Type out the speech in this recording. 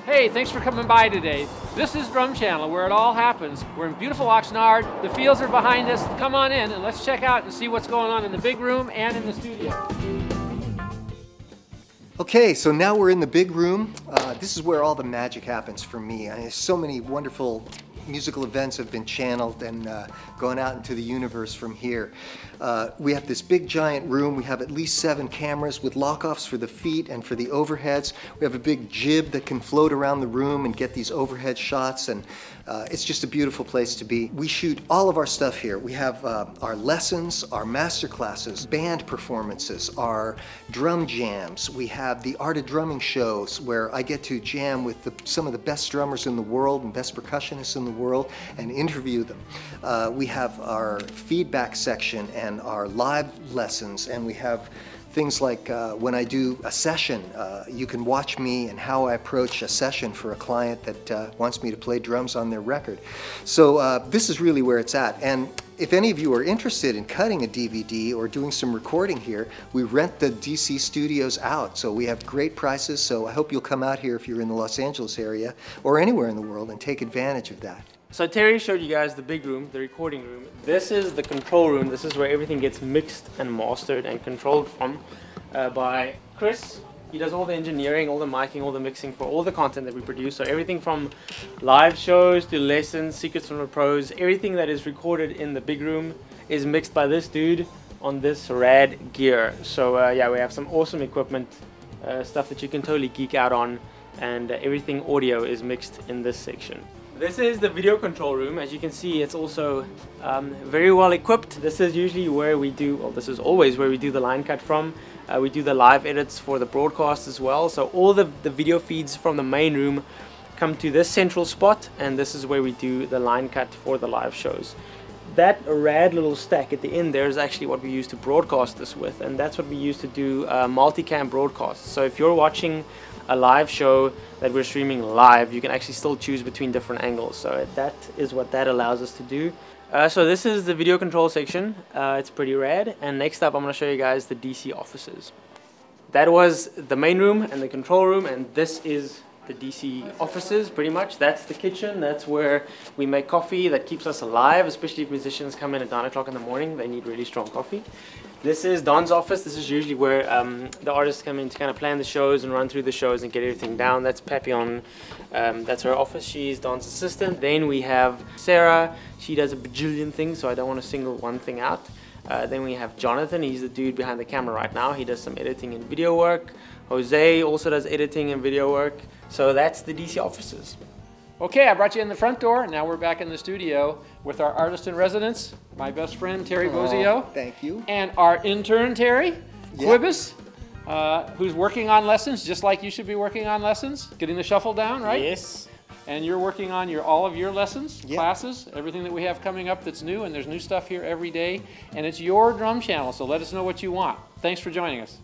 Hey, thanks for coming by today. This is Drum Channel, where it all happens. We're in beautiful Oxnard. The fields are behind us. Come on in and let's check out and see what's going on in the big room and in the studio. Okay, so now we're in the big room. This is where all the magic happens for me. So many wonderful musical events have been channeled and going out into the universe from here. We have this big giant room. We have at least 7 cameras with lock-offs for the feet and for the overheads. We have a big jib that can float around the room and get these overhead shots, and it's just a beautiful place to be. We shoot all of our stuff here. We have our lessons, our master classes, band performances, our drum jams. We have the Art of Drumming shows where I get to jam with some of the best drummers in the world and best percussionists in the world and interview them. We have our feedback section and our live lessons, and we have things like when I do a session, you can watch me and how I approach a session for a client that wants me to play drums on their record. So this is really where it's at. And if any of you are interested in cutting a DVD or doing some recording here, we rent the DC studios out. So we have great prices. So I hope you'll come out here if you're in the Los Angeles area or anywhere in the world and take advantage of that. So Terry showed you guys the big room, the recording room. This is the control room. This is where everything gets mixed and mastered and controlled from by Chris. He does all the engineering, all the miking, all the mixing for all the content that we produce. So everything from live shows to lessons, secrets from the pros, everything that is recorded in the big room is mixed by this dude on this rad gear. So yeah, we have some awesome equipment, stuff that you can totally geek out on, and everything audio is mixed in this section. This is the video control room. As you can see, it's also very well equipped. This is usually where we do, well, this is always where we do the line cut from. We do the live edits for the broadcast as well. So all the video feeds from the main room come to this central spot, and this is where we do the line cut for the live shows. That rad little stack at the end there is actually what we use to broadcast this with, and that's what we use to do multicam broadcasts. So if you're watching a live show that we're streaming live, you can actually still choose between different angles. So that is what that allows us to do. So this is the video control section. It's pretty rad. And next up, I'm going to show you guys the DC offices. That was the main room and the control room, and this is the DC offices pretty much. That's the kitchen. That's where we make coffee that keeps us alive, especially if musicians come in at 9 o'clock in the morning. They need really strong coffee. This is Don's office. This is usually where the artists come in to kind of plan the shows and run through the shows and get everything down. That's Papillon. That's her office. She's Don's assistant. Then we have Sarah. She does a bajillion things, so I don't want to single one thing out. Then we have Jonathan. He's the dude behind the camera right now. He does some editing and video work. Jose also does editing and video work. So that's the DC offices. Okay, I brought you in the front door, and now we're back in the studio with our artist in residence, my best friend Terry Bozio. Thank you. And our intern Terry Quibus, who's working on lessons just like you should be working on lessons, getting the shuffle down, right? Yes. And you're working on all of your lessons, classes, everything that we have coming up that's new, and there's new stuff here every day. And it's your drum channel, so let us know what you want. Thanks for joining us.